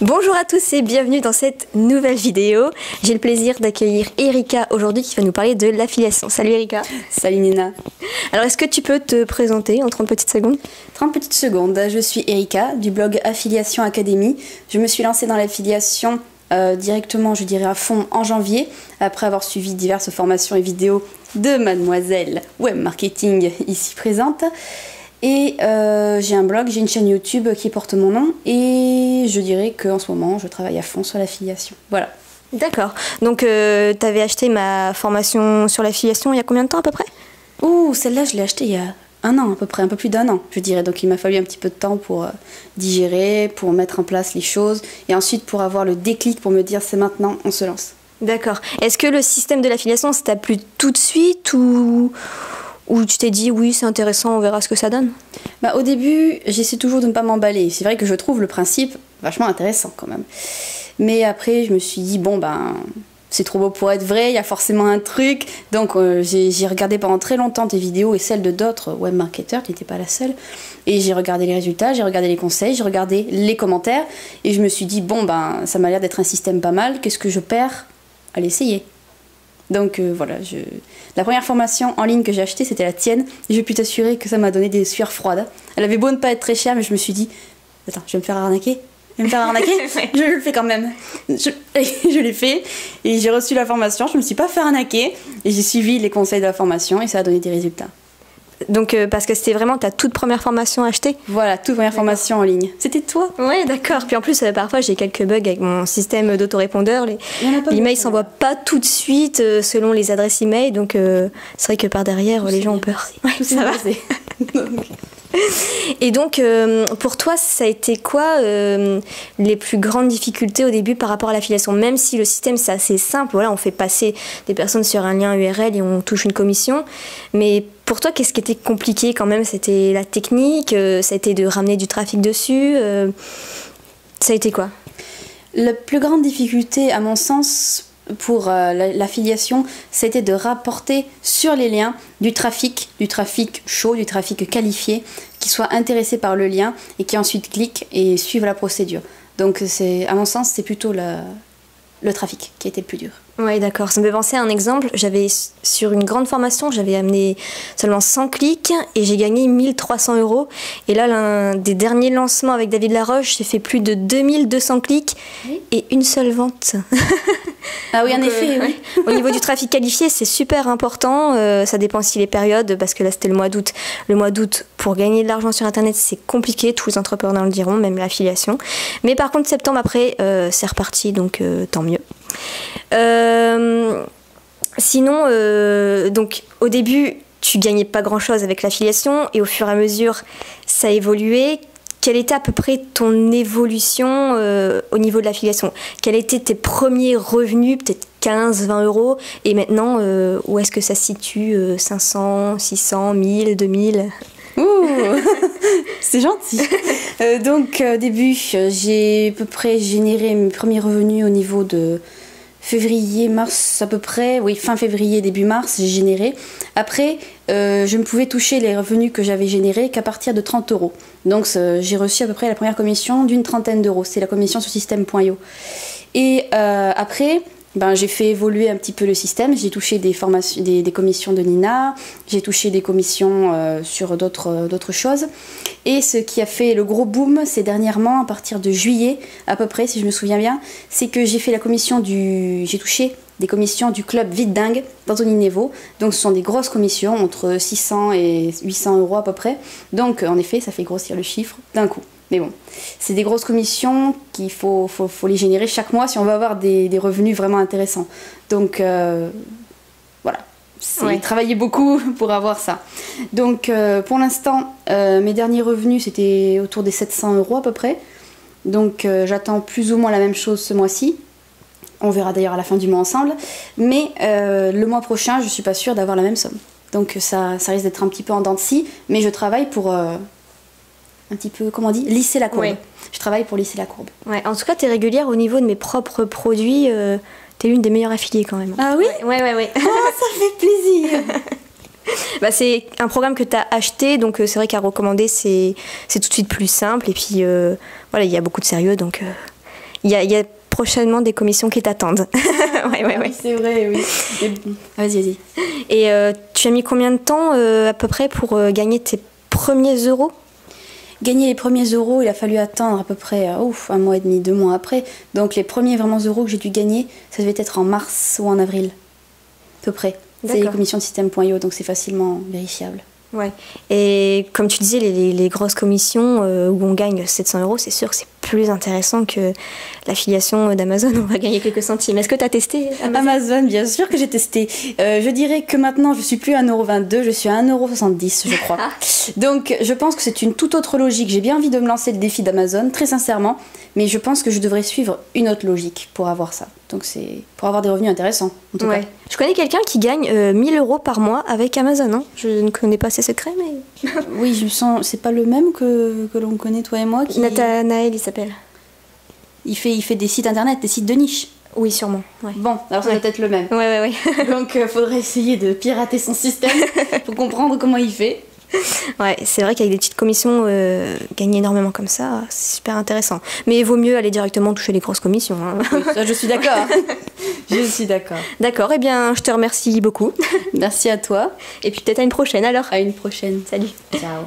Bonjour à tous et bienvenue dans cette nouvelle vidéo. J'ai le plaisir d'accueillir Erika aujourd'hui qui va nous parler de l'affiliation. Salut Erika. Salut Nina. Alors est-ce que tu peux te présenter en 30 petites secondes? 30 petites secondes, je suis Erika du blog Affiliation Academy. Je me suis lancée dans l'affiliation directement, je dirais à fond, en janvier, après avoir suivi diverses formations et vidéos de Mademoiselle Web Marketing ici présente. Et j'ai un blog, j'ai une chaîne YouTube qui porte mon nom et je dirais qu'en ce moment je travaille à fond sur l'affiliation. Voilà. D'accord. Donc tu avais acheté ma formation sur l'affiliation il y a combien de temps à peu près? Ouh, celle-là je l'ai achetée il y a un an à peu près, un peu plus d'un an je dirais. Donc il m'a fallu un petit peu de temps pour digérer, pour mettre en place les choses et ensuite pour avoir le déclic pour me dire c'est maintenant, on se lance. D'accord. Est-ce que le système de l'affiliation ça t'a plu tout de suite ou tu t'es dit oui c'est intéressant, on verra ce que ça donne? Au début, j'essaie toujours de ne pas m'emballer. C'est vrai que je trouve le principe vachement intéressant quand même. Mais après, je me suis dit, c'est trop beau pour être vrai, il y a forcément un truc. Donc j'ai regardé pendant très longtemps tes vidéos et celles de d'autres webmarketeurs, tu n'étais pas la seule. Et j'ai regardé les résultats, j'ai regardé les conseils, j'ai regardé les commentaires. Et je me suis dit, ça m'a l'air d'être un système pas mal, qu'est-ce que je perds à l'essayer? Donc voilà, la première formation en ligne que j'ai achetée, c'était la tienne. Et je peux t'assurer que ça m'a donné des sueurs froides. Elle avait beau ne pas être très chère, mais je me suis dit, attends, je vais me faire arnaquer. Je le fais quand même. Je l'ai fait et j'ai reçu la formation, je me suis pas fait arnaquer. Et j'ai suivi les conseils de la formation et ça a donné des résultats. Donc parce que c'était vraiment ta toute première formation achetée? Voilà, toute première formation en ligne. C'était toi? Ouais, d'accord. Puis en plus, parfois j'ai quelques bugs avec mon système d'autorépondeur. L'email s'envoie pas tout de suite selon les adresses email, donc c'est vrai que par derrière, les gens ont peur. Ouais, ça va. Et donc, pour toi, ça a été quoi les plus grandes difficultés au début par rapport à l'affiliation? Même si le système c'est assez simple, voilà, on fait passer des personnes sur un lien URL et on touche une commission. Mais pour toi, qu'est-ce qui était compliqué quand même? C'était la technique, ça a été de ramener du trafic dessus, ça a été quoi? La plus grande difficulté, à mon sens, pour l'affiliation, c'était de rapporter sur les liens du trafic chaud, du trafic qualifié, qui soit intéressé par le lien et qui ensuite clique et suive la procédure. Donc à mon sens, c'est plutôt le trafic qui a été le plus dur. Oui, d'accord. Ça me fait penser à un exemple. Sur une grande formation, j'avais amené seulement 100 clics et j'ai gagné 1300 €. Et là, l'un des derniers lancements avec David Laroche, j'ai fait plus de 2200 clics et une seule vente. Ah oui, en effet. Oui. Au niveau du trafic qualifié, c'est super important. Ça dépend aussi les périodes, parce que là, c'était le mois d'août. Le mois d'août, pour gagner de l'argent sur Internet, c'est compliqué. Tous les entrepreneurs le diront, même l'affiliation. Mais par contre, septembre après, c'est reparti, donc tant mieux. Sinon, donc au début, tu gagnais pas grand-chose avec l'affiliation et au fur et à mesure, ça a évolué. Quelle était à peu près ton évolution au niveau de l'affiliation? Quels étaient tes premiers revenus, peut-être 15, 20 €? Et maintenant, où est-ce que ça se situe? 500, 600, 1000, 2000? Ouh, c'est gentil. Donc, au début, j'ai à peu près généré mes premiers revenus au niveau de février, mars à peu près. Oui, fin février, début mars, j'ai généré. Après, je ne pouvais toucher les revenus que j'avais générés qu'à partir de 30 €. Donc, j'ai reçu à peu près la première commission d'une trentaine d'euros. C'est la commission sur système.io. Et après, j'ai fait évoluer un petit peu le système. J'ai touché des commissions de Nina, j'ai touché des commissions sur d'autres choses. Et ce qui a fait le gros boom, c'est dernièrement, à partir de juillet à peu près, si je me souviens bien, c'est que j'ai touché des commissions du club Vite Dingue d'Anthony Nevo. Donc ce sont des grosses commissions, entre 600 et 800 € à peu près. Donc en effet, ça fait grossir le chiffre d'un coup. Mais bon, c'est des grosses commissions qu'il faut les générer chaque mois si on veut avoir des revenus vraiment intéressants. Donc voilà, c'est travailler beaucoup pour avoir ça. Donc pour l'instant, mes derniers revenus c'était autour des 700 € à peu près. Donc j'attends plus ou moins la même chose ce mois-ci. On verra d'ailleurs à la fin du mois ensemble. Mais le mois prochain, je suis pas sûre d'avoir la même somme. Donc ça risque d'être un petit peu en dents de scie, mais je travaille pour un petit peu, comment on dit, lisser la courbe. Ouais. Je travaille pour lisser la courbe. Ouais, en tout cas, tu es régulière au niveau de mes propres produits. Tu es l'une des meilleures affiliées quand même. Ah oui? Ouais. Oh, ça fait plaisir. C'est un programme que tu as acheté, donc c'est vrai qu'à recommander, c'est tout de suite plus simple. Et puis, voilà, il y a beaucoup de sérieux, donc Il y a prochainement des commissions qui t'attendent. Oui, c'est vrai, oui. Vas-y. Et tu as mis combien de temps à peu près pour gagner tes premiers euros? Gagner les premiers euros, il a fallu attendre à peu près 1 mois et demi, 2 mois après. Donc les premiers vraiment euros que j'ai dû gagner, ça devait être en mars ou en avril, à peu près. C'est les commissions de système.io, donc c'est facilement vérifiable. Ouais. Et comme tu disais, les grosses commissions où on gagne 700 euros, c'est sûr que c'est plus intéressant que l'affiliation d'Amazon. On va gagner quelques centimes. Est-ce que tu as testé Amazon, bien sûr que j'ai testé. Je dirais que maintenant, je suis plus à 1,22 €, je suis à 1,70 €, je crois. Donc, je pense que c'est une toute autre logique. J'ai bien envie de me lancer le défi d'Amazon, très sincèrement. Mais je pense que je devrais suivre une autre logique pour avoir ça. Donc, c'est pour avoir des revenus intéressants, en tout cas. Je connais quelqu'un qui gagne 1000 euros par mois avec Amazon. Hein. Je ne connais pas ses secrets, mais... Oui, je sens... C'est pas le même que l'on connaît, toi et moi qui... Nathanaël, il s'appelle. Il fait des sites internet, des sites de niche. Oui, sûrement. Ouais. Bon, alors ça doit être le même. Ouais. Donc, faudrait essayer de pirater son système pour comprendre comment il fait. Ouais, c'est vrai qu'avec des petites commissions, gagner énormément comme ça, c'est super intéressant. Mais il vaut mieux aller directement toucher les grosses commissions. Hein. Oui, ça, je suis d'accord. Je suis d'accord. D'accord, eh bien, je te remercie beaucoup. Merci à toi. Et puis peut-être à une prochaine alors. À une prochaine. Salut. Ciao.